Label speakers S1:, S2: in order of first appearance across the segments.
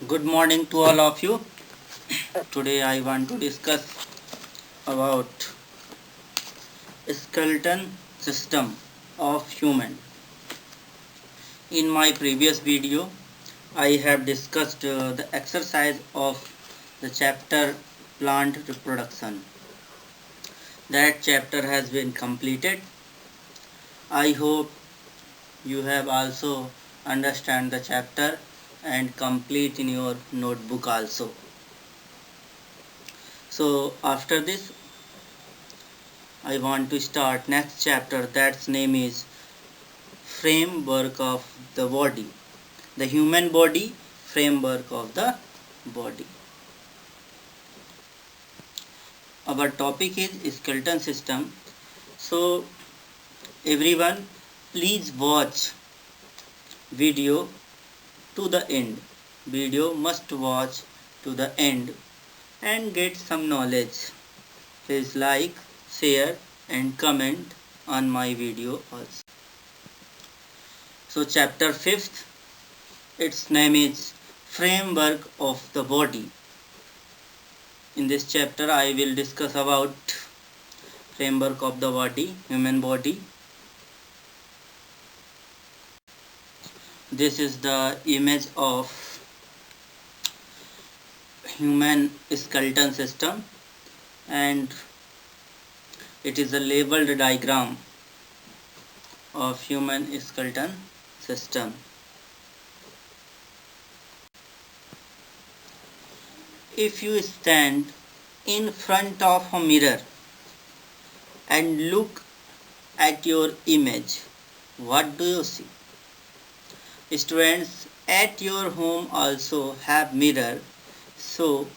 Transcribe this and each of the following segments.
S1: Good morning to all of you. Today I want to discuss about skeleton system of human. In my previous video, I have discussed the exercise of the chapter plant reproduction. That chapter has been completed. I hope you have also understand the chapter and complete in your notebook also. So after this I want to start next chapter that's name is framework of the body. The human body, framework of the body. Our topic is skeleton system. So everyone please watch video to the end. Video must watch to the end and get some knowledge. Please like, share and comment on my video also. So chapter 5th, its name is framework of the body. In this chapter I will discuss about framework of the body, human body. This is the image of human skeleton system and it is a labeled diagram of human skeleton system. If you stand in front of a mirror and look at your image, what do you see? Students, at your home also have mirror, so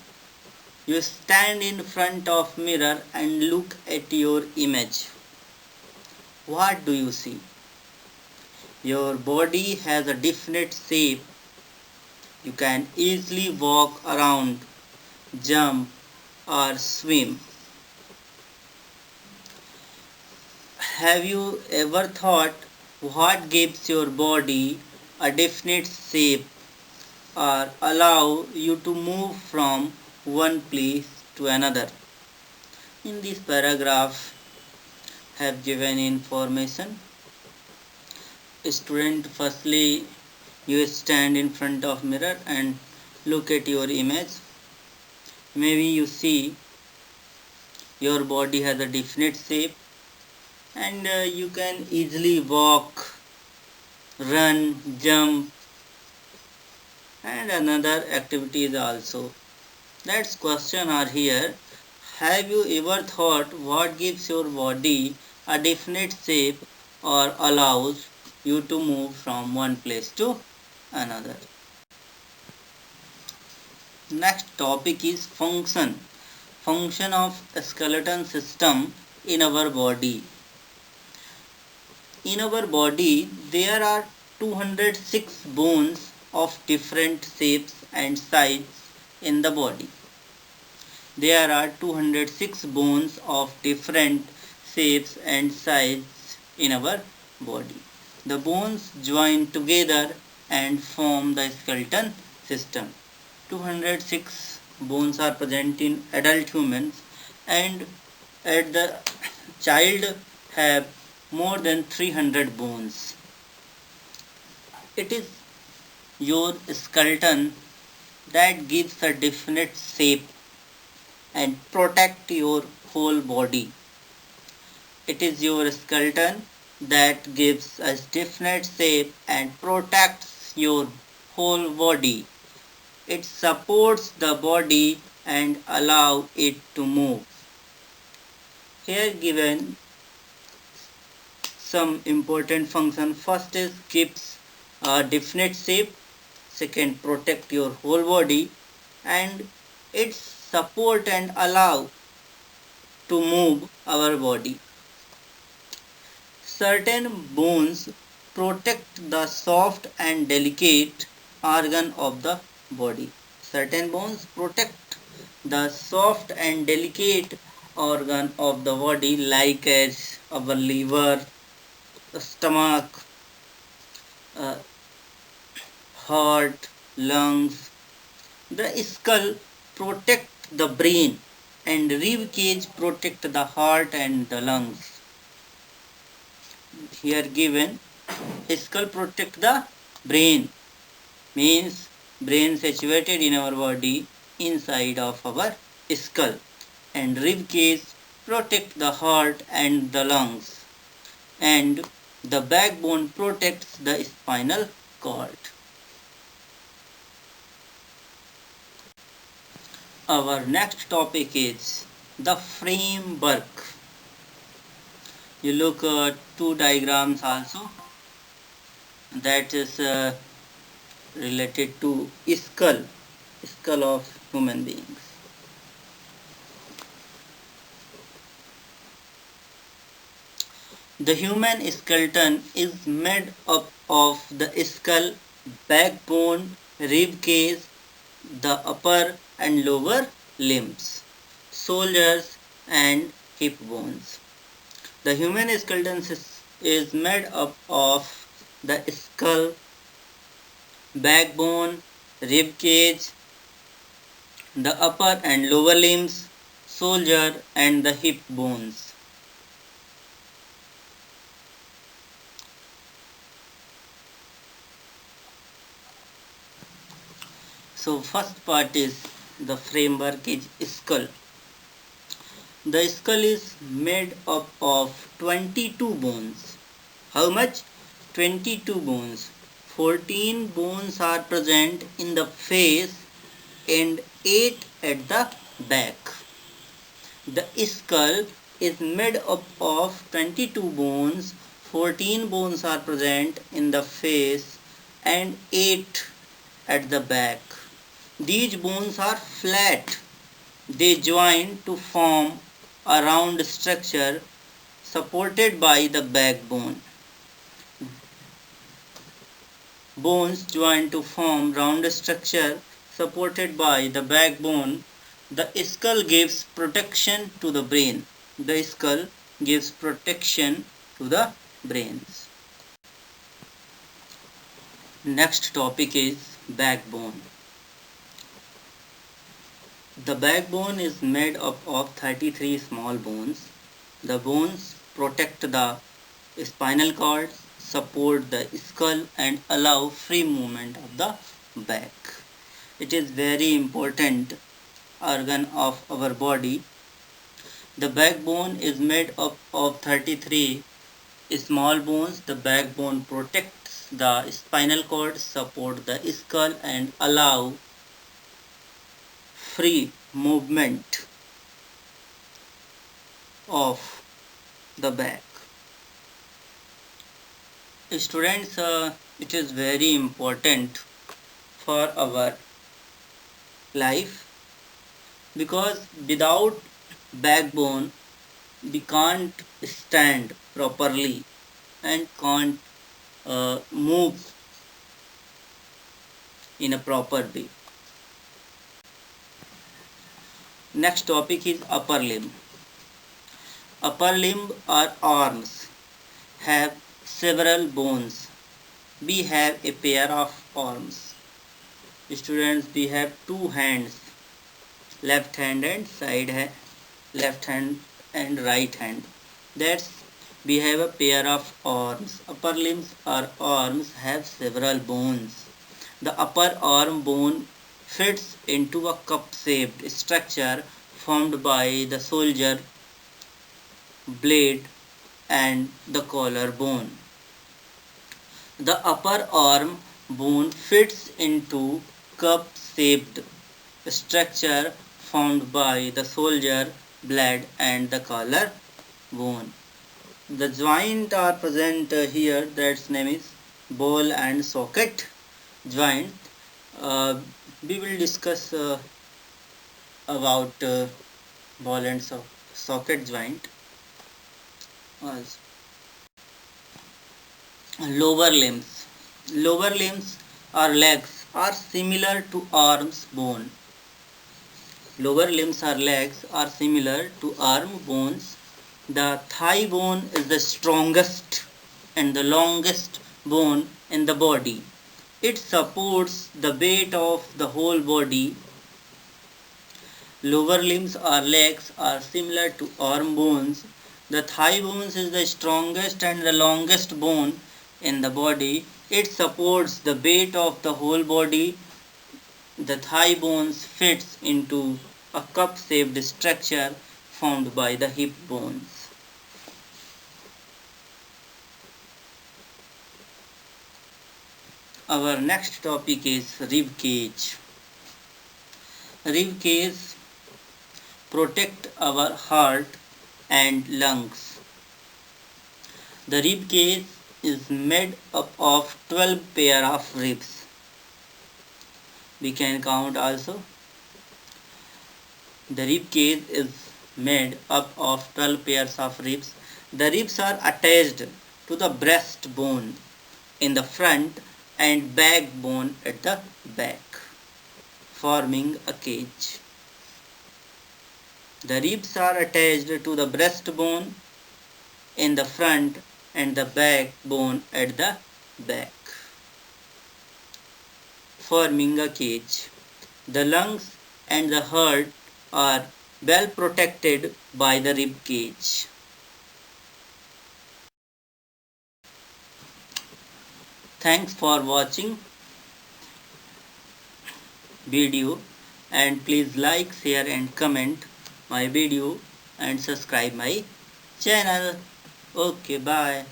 S1: you stand in front of mirror and look at your image. What do you see? Your body has a definite shape. You can easily walk around, jump or swim. Have you ever thought what gives your body a definite shape or allow you to move from one place to another? In this paragraph have given information. Student, firstly you stand in front of mirror and look at your image. Maybe you see your body has a definite shape and you can easily walk, run, jump and another activities also. That's question are here. Have you ever thought what gives your body a definite shape or allows you to move from one place to another? Next topic is function. Function of skeleton system in our body. In our body, there are 206 bones of different shapes and sizes in the body. There are 206 bones of different shapes and sizes in our body. The bones join together and form the skeleton system. 206 bones are present in adult humans and at the child have more than 300 bones. It is your skeleton that gives a definite shape and protect your whole body. It is your skeleton that gives a definite shape and protects your whole body. It supports the body and allow it to move. Here given some important function. First is gives a definite shape. Second, protect your whole body and it support and allow to move our body. Certain bones protect the soft and delicate organ of the body. Certain bones protect the soft and delicate organ of the body like as our liver, stomach, heart, lungs The skull protect the brain and rib cage protect the heart and the lungs. Here given, skull protect the brain, means brain situated in our body inside of our skull, and rib cage protect the heart and the lungs, and the backbone protects the spinal cord. Our next topic is the framework. You look at two diagrams also, that is related to skull of human beings. The human skeleton is made up of the skull, backbone, rib cage, the upper and lower limbs, shoulders and hip bones. The human skeleton is made up of the skull, backbone, rib cage, the upper and lower limbs, shoulder and the hip bones. So first part is the framework is skull. The skull is made up of 22 bones. How much? 22 bones. 14 bones are present in the face and 8 at the back. The skull is made up of 22 bones. 14 bones are present in the face and 8 at the back. These bones are flat. They join to form a round structure supported by the backbone. Bones join to form round structure supported by the backbone. The skull gives protection to the brain. The skull gives protection to the brains. Next topic is backbone. The backbone is made up of 33 small bones. The bones protect the spinal cord, support the skull and allow free movement of the back. It is very important organ of our body. The backbone is made up of 33 small bones. The backbone protects the spinal cord, support the skull and allow free movement of the back. Students, it is very important for our life, because without backbone we can't stand properly and can't move in a proper way. Next topic is upper limb. Upper limb or arms have several bones. We have a pair of arms. Students, we have two hands, left hand and side hand, left hand and right hand. That's we have a pair of arms. Upper limbs or arms have several bones. The upper arm bone fits into a cup-shaped structure formed by the shoulder blade and the collarbone. The upper arm bone fits into cup-shaped structure formed by the shoulder blade and the collarbone. The joint are present here, that's name is ball and socket joint. We will discuss about ball and socket joint. Lower limbs. Lower limbs or legs are similar to arms bone. Lower limbs or legs are similar to arm bones. The thigh bone is the strongest and the longest bone in the body. It supports the weight of the whole body. Lower limbs or legs are similar to arm bones. The thigh bones is the strongest and the longest bone in the body. It supports the weight of the whole body. The thigh bones fits into a cup-shaped structure formed by the hip bones. Our next topic is rib cage. Rib cage protect our heart and lungs. The rib cage is made up of 12 pair of ribs. We can count also. The rib cage is made up of 12 pairs of ribs. The ribs are attached to the breastbone in the front and backbone at the back, forming a cage. The ribs are attached to the breastbone in the front and the backbone at the back, forming a cage. The lungs and the heart are well protected by the rib cage. Thanks for watching video, and please like, share and comment my video and subscribe my channel. Okay, bye.